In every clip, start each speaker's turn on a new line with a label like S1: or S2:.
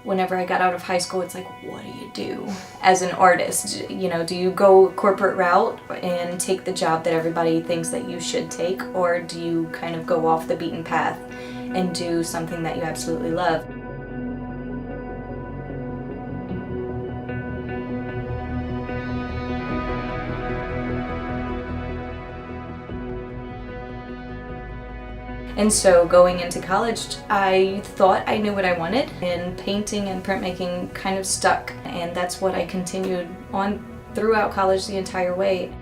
S1: whenever I got out of high school, it's like, what do you do as an artist? You know, do you go corporate route and take the job that everybody thinks that you should take, or do you kind of go off the beaten path and do something that you absolutely love? And so going into college, I thought I knew what I wanted, and painting and printmaking kind of stuck, and that's what I continued on throughout college the entire way.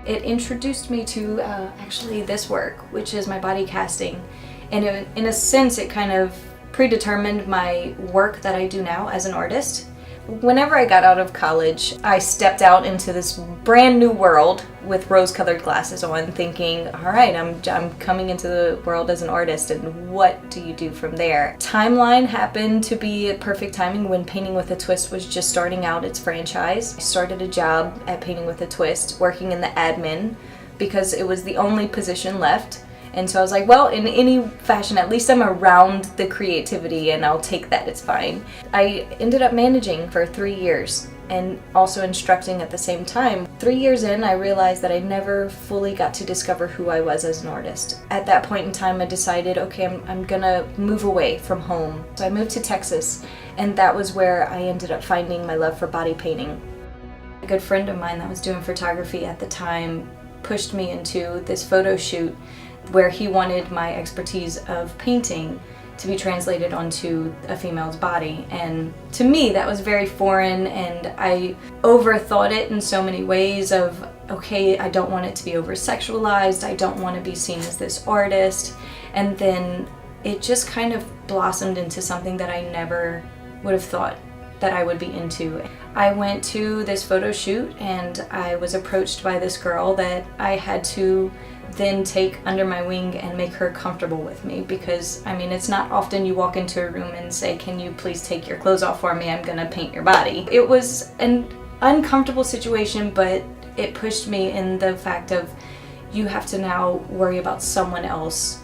S1: It introduced me to actually this work, which is my body casting, and in a sense it kind of predetermined my work that I do now as an artist. Whenever I got out of college, I stepped out into this brand new world with rose-colored glasses on, thinking, all right, I'm coming into the world as an artist, and what do you do from there? Timeline happened to be at perfect timing when Painting with a Twist was just starting out its franchise. I started a job at Painting with a Twist, working in the admin, because it was the only position left. And so I was like, well, in any fashion, at least I'm around the creativity and I'll take that, it's fine. I ended up managing for 3 years and also instructing at the same time. 3 years in, I realized that I never fully got to discover who I was as an artist. At that point in time, I decided, okay, I'm gonna move away from home. So I moved to Texas, and that was where I ended up finding my love for body painting. A good friend of mine that was doing photography at the time pushed me into this photo shoot where he wanted my expertise of painting to be translated onto a female's body. And to me, that was very foreign, and I overthought it in so many ways of, okay, I don't want it to be over-sexualized, I don't want to be seen as this artist. And then it just kind of blossomed into something that I never would have thought that I would be into. I went to this photo shoot and I was approached by this girl that I had to then take under my wing and make her comfortable with me, because I mean, it's not often you walk into a room and say, can you please take your clothes off for me, I'm gonna paint your body. It was an uncomfortable situation, but it pushed me in the fact of, you have to now worry about someone else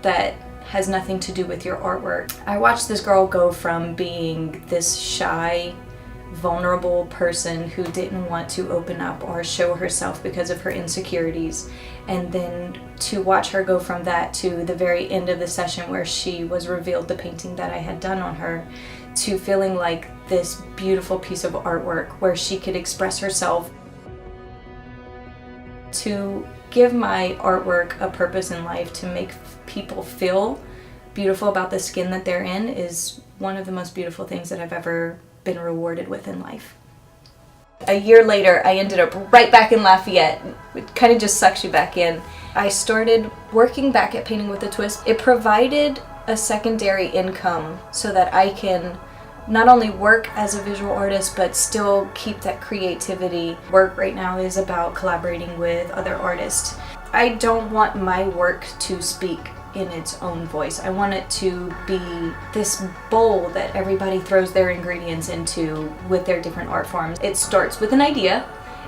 S1: that has nothing to do with your artwork. I watched this girl go from being this shy, vulnerable person who didn't want to open up or show herself because of her insecurities, and then to watch her go from that to the very end of the session where she was revealed the painting that I had done on her, to feeling like this beautiful piece of artwork where she could express herself. To give my artwork a purpose in life, to make people feel beautiful about the skin that they're in, is one of the most beautiful things that I've ever been rewarded with in life. A year later, I ended up right back in Lafayette. It kind of just sucks you back in. I started working back at Painting with a Twist. It provided a secondary income so that I can not only work as a visual artist, but still keep that creativity. Work right now is about collaborating with other artists. I don't want my work to speak in its own voice. I want it to be this bowl that everybody throws their ingredients into with their different art forms. It starts with an idea,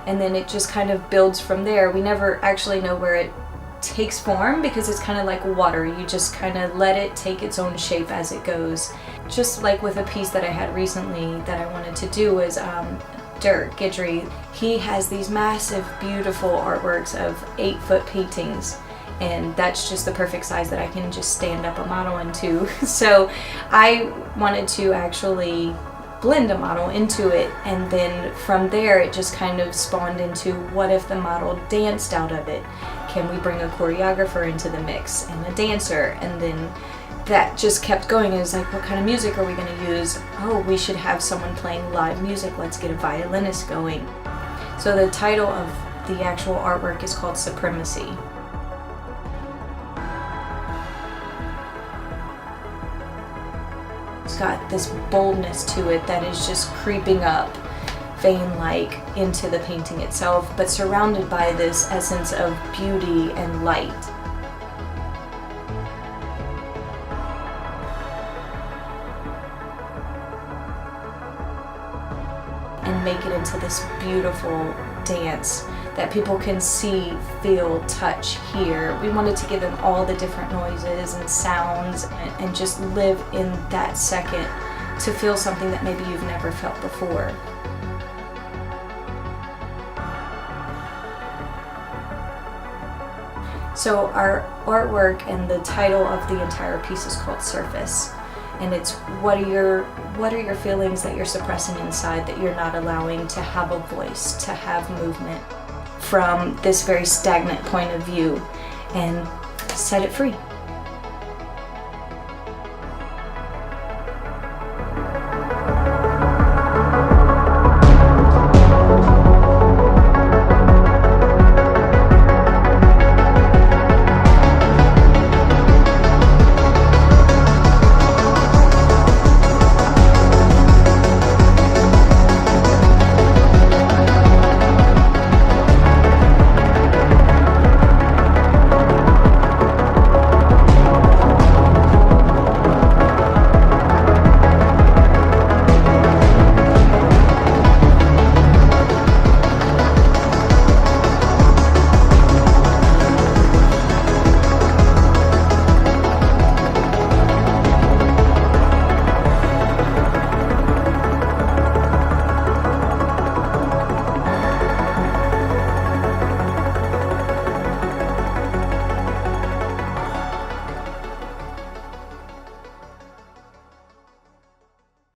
S1: and then it just kind of builds from there. We never actually know where it takes form, because it's kind of like water. You just kind of let it take its own shape as it goes. Just like with a piece that I had recently that I wanted to do was Dirk Guidry. He has these massive, beautiful artworks of 8-foot paintings, and that's just the perfect size that I can just stand up a model into. So I wanted to actually blend a model into it, and then from there it just kind of spawned into, what if the model danced out of it? Can we bring a choreographer into the mix and a dancer? And then that just kept going. It was like, what kind of music are we going to use? Oh, we should have someone playing live music. Let's get a violinist going. So the title of the actual artwork is called Supremacy. It's got this boldness to it that is just creeping up, vein-like, into the painting itself, but surrounded by this essence of beauty and light. And make it into this beautiful dance that people can see, feel, touch, hear. We wanted to give them all the different noises and sounds and just live in that second to feel something that maybe you've never felt before. So our artwork and the title of the entire piece is called Surface. And it's what are your feelings that you're suppressing inside, that you're not allowing to have a voice, to have movement from this very stagnant point of view, and set it free.